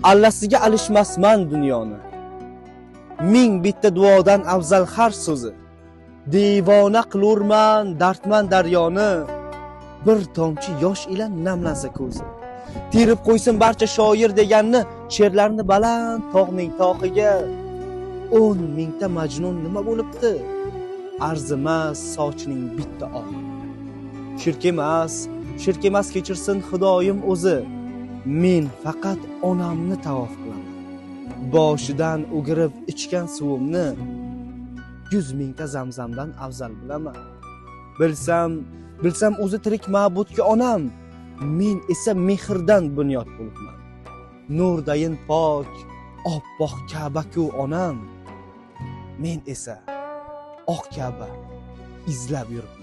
allasiga alishmasman dunyoni. Ming bitta duodan afzal har so'zi. Devona qilurman dardman daryoni, bir tomchi yosh ila namlansa ko'zi. Terib qo'ysin barcha shoir deganni, she'rlarni baland tog'ning tog'iga. 10 mingta majnun nima bo'libdi? Arzimas sochning bitta oq. Shirk emas kechirsin Xudoyim o'zi. Men faqat onamni tavof qilaman. Boshidan o'girib ichgan suvimni 100 mingta zamzamdan afzal bilaman. Bilsam o'zi tirik ma'budga onam, men esa mehrdan bunyod bo'libman. Nurdayin pok, oppoq Ka'ba-ku onam, men esa oq Ka'ba izlab yuribman.